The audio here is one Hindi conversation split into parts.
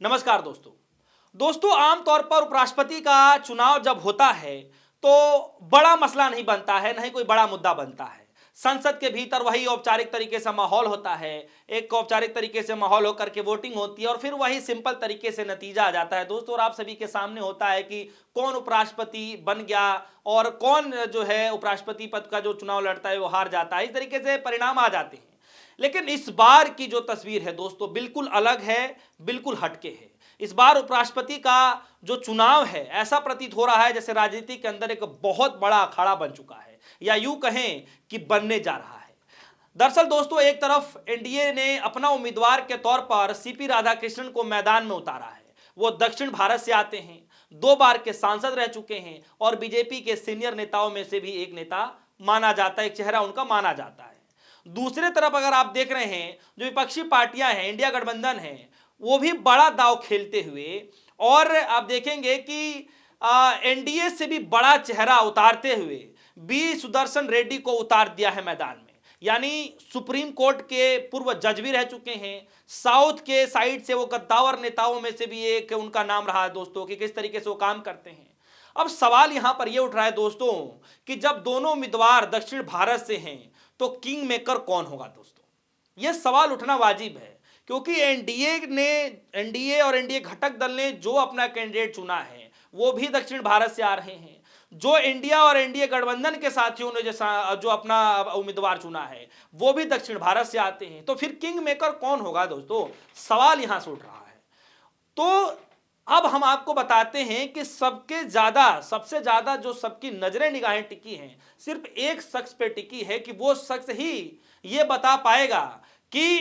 नमस्कार दोस्तों। आमतौर पर उपराष्ट्रपति का चुनाव जब होता है तो बड़ा मसला नहीं बनता है, नहीं कोई बड़ा मुद्दा बनता है। संसद के भीतर वही औपचारिक तरीके से माहौल होता है, एक औपचारिक तरीके से माहौल होकर के वोटिंग होती है और फिर वही सिंपल तरीके से नतीजा आ जाता है दोस्तों। और आप सभी के सामने होता है कि कौन उपराष्ट्रपति बन गया और कौन जो है उपराष्ट्रपति पद का जो चुनाव लड़ता है वो हार जाता है। इस तरीके से परिणाम आ जाते हैं। लेकिन इस बार की जो तस्वीर है दोस्तों बिल्कुल अलग है, बिल्कुल हटके है। इस बार उपराष्ट्रपति का जो चुनाव है ऐसा प्रतीत हो रहा है जैसे राजनीति के अंदर एक बहुत बड़ा अखाड़ा बन चुका है, या यूं कहें कि बनने जा रहा है। दरअसल दोस्तों एक तरफ एनडीए ने अपना उम्मीदवार के तौर पर सीपी राधाकृष्णन को मैदान में उतारा है। वो दक्षिण भारत से आते हैं, 2 बार के सांसद रह चुके हैं और बीजेपी के सीनियर नेताओं में से भी एक नेता माना जाता है, एक चेहरा उनका माना जाता है। दूसरे तरफ अगर आप देख रहे हैं जो विपक्षी पार्टियां हैं, इंडिया गठबंधन है, वो भी बड़ा दांव खेलते हुए और आप देखेंगे कि एनडीए से भी बड़ा चेहरा उतारते हुए बी सुदर्शन रेड्डी को उतार दिया है मैदान में। यानी सुप्रीम कोर्ट के पूर्व जज भी रह चुके हैं, साउथ के साइड से वो कद्दावर नेताओं में से भी एक उनका नाम रहा है दोस्तों कि किस तरीके से वो काम करते हैं। अब सवाल यहां पर यह उठ रहा है दोस्तों कि जब दोनों उम्मीदवार दक्षिण भारत से हैं तो किंग मेकर कौन होगा दोस्तों? यह सवाल उठना वाजिब है क्योंकि एनडीए और एनडीए घटक दल ने जो अपना कैंडिडेट चुना है वो भी दक्षिण भारत से आ रहे हैं। जो इंडिया और एनडीए गठबंधन के साथियों ने जैसा जो अपना उम्मीदवार चुना है वो भी दक्षिण भारत से आते हैं। तो फिर किंग मेकर कौन होगा दोस्तों? सवाल यहां से उठ रहा है। तो अब हम आपको बताते हैं कि सबसे ज्यादा जो सबकी नजरें निगाहें टिकी हैं सिर्फ एक शख्स पे टिकी है कि वो शख्स ही ये बता पाएगा कि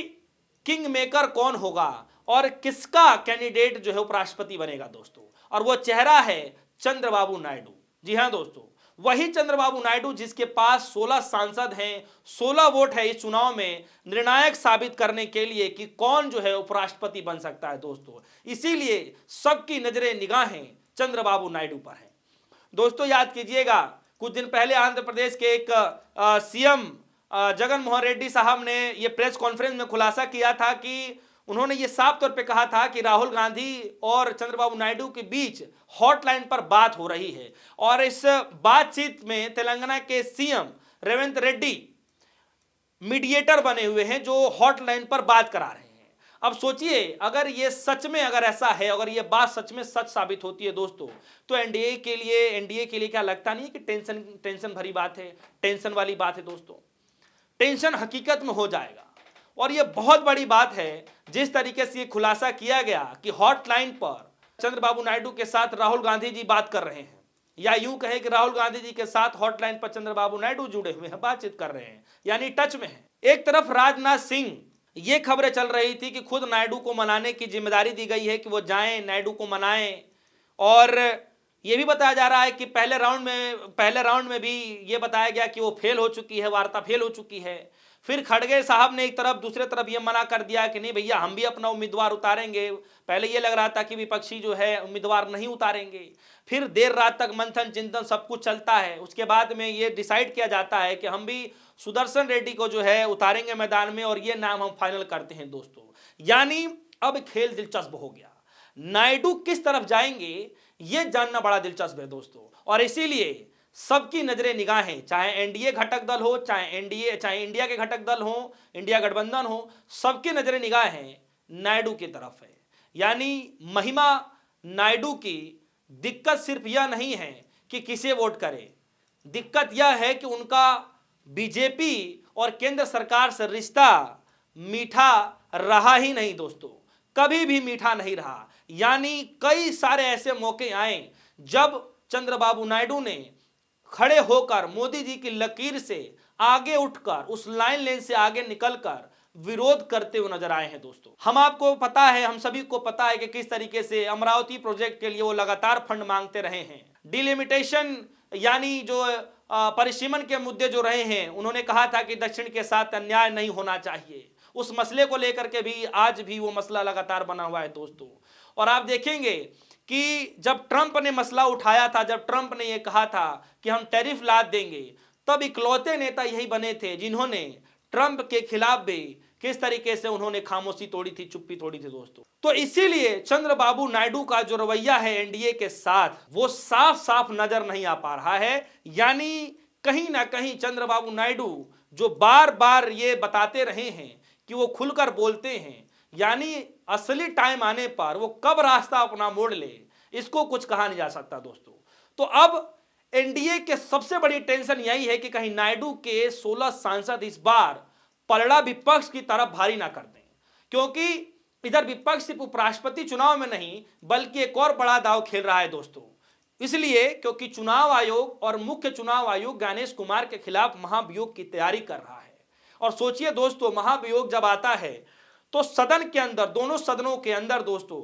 किंग मेकर कौन होगा और किसका कैंडिडेट जो है उपराष्ट्रपति बनेगा दोस्तों। और वो चेहरा है चंद्रबाबू नायडू। जी हां दोस्तों, वही चंद्रबाबू नायडू जिसके पास 16 सांसद हैं, 16 वोट है इस चुनाव में निर्णायक साबित करने के लिए कि कौन जो है उपराष्ट्रपति बन सकता है दोस्तों। इसीलिए सबकी नजरें निगाहें चंद्रबाबू नायडू पर हैं दोस्तों। याद कीजिएगा कुछ दिन पहले आंध्र प्रदेश के एक सीएम जगन मोहन रेड्डी साहब ने यह प्रेस कॉन्फ्रेंस में खुलासा किया था कि उन्होंने ये साफ तौर पे कहा था कि राहुल गांधी और चंद्रबाबू नायडू के बीच हॉटलाइन पर बात हो रही है और इस बातचीत में तेलंगाना के सीएम रेवंत रेड्डी मीडिएटर बने हुए हैं जो हॉटलाइन पर बात करा रहे हैं। अब सोचिए अगर ये सच में अगर ऐसा है, अगर ये बात सच में सच साबित होती है दोस्तों, तो एनडीए के लिए क्या लगता नहीं है कि टेंशन भरी बात है, टेंशन वाली बात है दोस्तों। टेंशन हकीकत में हो जाएगा और यह बहुत बड़ी बात है जिस तरीके से यह खुलासा किया गया कि हॉटलाइन पर चंद्रबाबू नायडू के साथ राहुल गांधी जी बात कर रहे हैं, या यूं कहें कि राहुल गांधी जी के साथ हॉटलाइन पर चंद्रबाबू नायडू जुड़े हुए हैं, बातचीत कर रहे हैं, यानी टच में हैं। एक तरफ राजनाथ सिंह, ये खबरें चल रही थी कि खुद नायडू को मनाने की जिम्मेदारी दी गई है कि वो जाएं नायडू को मनाएं, और ये भी बताया जा रहा है कि पहले राउंड में भी ये बताया गया कि वो फेल हो चुकी है, वार्ता फेल हो चुकी है। फिर खड़गे साहब ने एक तरफ दूसरे तरफ ये मना कर दिया कि नहीं भैया हम भी अपना उम्मीदवार उतारेंगे। पहले ये लग रहा था कि विपक्षी जो है उम्मीदवार नहीं उतारेंगे। फिर देर रात तक मंथन चिंतन सब कुछ चलता है, उसके बाद में ये डिसाइड किया जाता है कि हम भी सुदर्शन रेड्डी को जो है उतारेंगे मैदान में और ये नाम हम फाइनल करते हैं दोस्तों। यानी अब खेल दिलचस्प हो गया। नायडू किस तरफ जाएंगे ये जानना बड़ा दिलचस्प है दोस्तों, और इसीलिए सबकी नजरें निगाहें, चाहे एनडीए घटक दल हो, चाहे इंडिया के घटक दल हो, इंडिया गठबंधन हो, सबकी नजरें निगाहें नायडू की तरफ है। यानी महिमा नायडू की दिक्कत सिर्फ यह नहीं है कि किसे वोट करे, दिक्कत यह है कि उनका बीजेपी और केंद्र सरकार से रिश्ता मीठा रहा ही नहीं दोस्तों, कभी भी मीठा नहीं रहा। यानी कई सारे ऐसे मौके आए जब चंद्रबाबू नायडू ने खड़े होकर मोदी जी की लकीर से आगे उठकर उस लाइन लेन से आगे निकलकर विरोध करते हुए नजर आए हैं दोस्तों। हम आपको पता है, हम सभी को पता है कि किस तरीके से अमरावती प्रोजेक्ट के लिए वो लगातार फंड मांगते रहे हैं। डिलिमिटेशन यानी जो परिसीमन के मुद्दे जो रहे हैं, उन्होंने कहा था कि दक्षिण के साथ अन्याय नहीं होना चाहिए। उस मसले को लेकर के भी आज भी वो मसला लगातार बना हुआ है दोस्तों। और आप देखेंगे कि जब ट्रंप ने मसला उठाया था, जब ट्रंप ने यह कहा था कि हम टैरिफ लाद देंगे, तब इकलौते नेता यही बने थे जिन्होंने ट्रंप के खिलाफ भी किस तरीके से उन्होंने खामोशी तोड़ी थी, चुप्पी तोड़ी थी दोस्तों। तो इसीलिए चंद्रबाबू नायडू का जो रवैया है एनडीए के साथ, वो साफ साफ नजर नहीं आ पा रहा है। यानी कहीं ना कहीं चंद्रबाबू नायडू जो बार बार ये बताते रहे हैं कि वो खुलकर बोलते हैं, यानी असली टाइम आने पर वो कब रास्ता अपना मोड़ ले, इसको कुछ कहा नहीं जा सकता दोस्तों। तो अब एनडीए के सबसे बड़ी टेंशन यही है कि कहीं नायडू के 16 सांसद इस बार पलड़ा विपक्ष की तरफ भारी ना कर दें, क्योंकि इधर विपक्ष सिर्फ उपराष्ट्रपति चुनाव में नहीं बल्कि एक और बड़ा दांव खेल रहा है दोस्तों। इसलिए क्योंकि चुनाव आयोग और मुख्य चुनाव आयोग गणेश कुमार के खिलाफ महाभियोग की तैयारी कर रहा है। और सोचिए दोस्तों, महाभियोग जब आता है तो सदन के अंदर, दोनों सदनों के अंदर दोस्तों,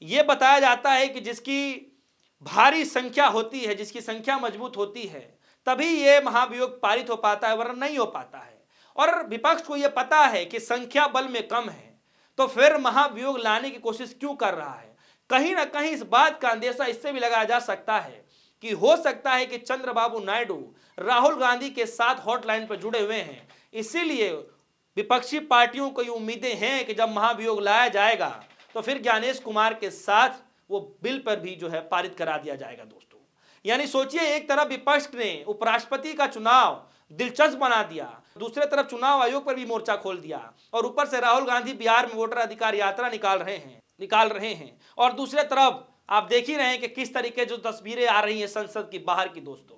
यह बताया जाता है कि जिसकी भारी संख्या होती है, जिसकी संख्या मजबूत होती है, तभी यह महाभियोग पारित हो पाता है, वरना नहीं हो पाता है। और विपक्ष को यह पता है कि संख्या बल में कम है, तो फिर महाभियोग लाने की कोशिश क्यों कर रहा है? कहीं ना कहीं इस बात का अंदेशा इससे भी लगाया जा सकता है कि हो सकता है कि चंद्रबाबू नायडू राहुल गांधी के साथ हॉटलाइन पर जुड़े हुए हैं। इसीलिए विपक्षी पार्टियों को ये उम्मीदें हैं कि जब महाभियोग लाया जाएगा तो फिर गणेश कुमार के साथ वो बिल पर भी जो है पारित करा दिया जाएगा दोस्तों। यानी सोचिए, एक तरफ विपक्ष ने उपराष्ट्रपति का चुनाव दिलचस्प बना दिया, दूसरे तरफ चुनाव आयोग पर भी मोर्चा खोल दिया, और ऊपर से राहुल गांधी बिहार में वोटर अधिकार यात्रा निकाल रहे हैं। और दूसरे तरफ आप देख ही रहे हैं कि किस तरीके जो तस्वीरें आ रही हैं संसद की बाहर की दोस्तों।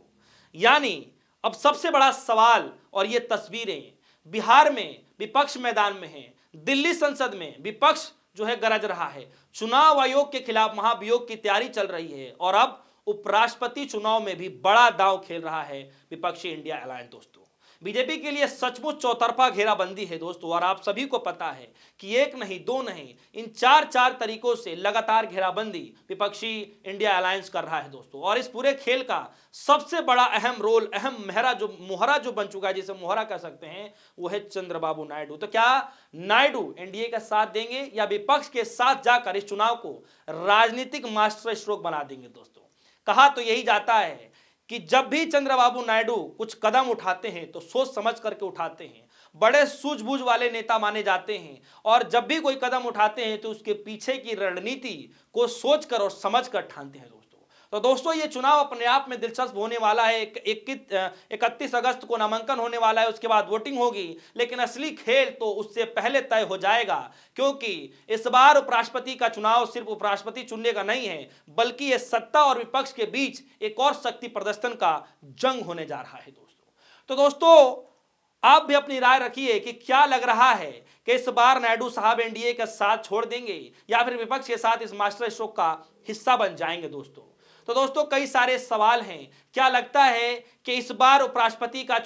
यानी अब सबसे बड़ा सवाल, और ये तस्वीरें बिहार में विपक्ष मैदान में है, दिल्ली संसद में विपक्ष जो है गरज रहा है, चुनाव आयोग के खिलाफ महाभियोग की तैयारी चल रही है, और अब उपराष्ट्रपति चुनाव में भी बड़ा दांव खेल रहा है विपक्षी इंडिया अलायंस दोस्तों। बीजेपी के लिए सचमुच चौतरफा घेराबंदी है दोस्तों, और आप सभी को पता है कि एक नहीं दो नहीं, इन चार तरीकों से लगातार घेराबंदी विपक्षी इंडिया अलायंस कर रहा है दोस्तों। और इस पूरे खेल का सबसे बड़ा अहम रोल, अहम मोहरा जो बन चुका है, जिसे मोहरा कह सकते हैं, वो है चंद्रबाबू नायडू। तो क्या नायडू एनडीए का साथ देंगे या विपक्ष के साथ जाकर इस चुनाव को राजनीतिक मास्टर स्ट्रोक बना देंगे दोस्तों? कहा तो यही जाता है कि जब भी चंद्रबाबू नायडू कुछ कदम उठाते हैं तो सोच समझ करके उठाते हैं, बड़े सूझबूझ वाले नेता माने जाते हैं, और जब भी कोई कदम उठाते हैं तो उसके पीछे की रणनीति को सोचकर और समझकर ठानते हैं दोस्तों। तो दोस्तों, ये चुनाव अपने आप में दिलचस्प होने वाला है। 31 अगस्त को नामांकन होने वाला है, उसके बाद वोटिंग होगी, लेकिन असली खेल तो उससे पहले तय हो जाएगा, क्योंकि इस बार उपराष्ट्रपति का चुनाव सिर्फ उपराष्ट्रपति चुनने का नहीं है, बल्कि ये सत्ता और विपक्ष के बीच एक और शक्ति प्रदर्शन का जंग होने जा रहा है दोस्तों। तो दोस्तों, आप भी अपनी राय रखिए कि क्या लग रहा है कि इस बार नायडू साहब एनडीए का साथ छोड़ देंगे या फिर विपक्ष के साथ इस मास्टर स्ट्रोक का हिस्सा बन जाएंगे दोस्तों। तो दोस्तों, कई सारे सवाल हैं। क्या लगता है कि इस बार उपराष्ट्रपति का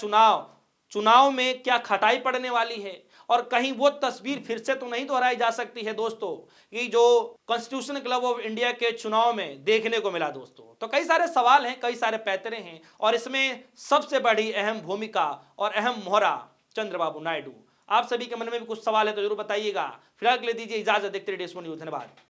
चुनाव में क्या खटाई पड़ने वाली है, और कहीं वो तस्वीर फिर से तो नहीं दोहराई जा सकती है दोस्तों कि जो कॉन्स्टिट्यूशन क्लब ऑफ इंडिया के चुनाव में देखने को मिला दोस्तों? तो कई सारे सवाल हैं, कई सारे पैतरे हैं, और इसमें सबसे बड़ी अहम भूमिका और अहम मोहरा चंद्रबाबू नायडू। आप सभी के मन में भी कुछ सवाल है तो जरूर बताइएगा। फिलहाल के लिए दीजिए इजाजत, देखते रहिए देश न्यूज़। धन्यवाद।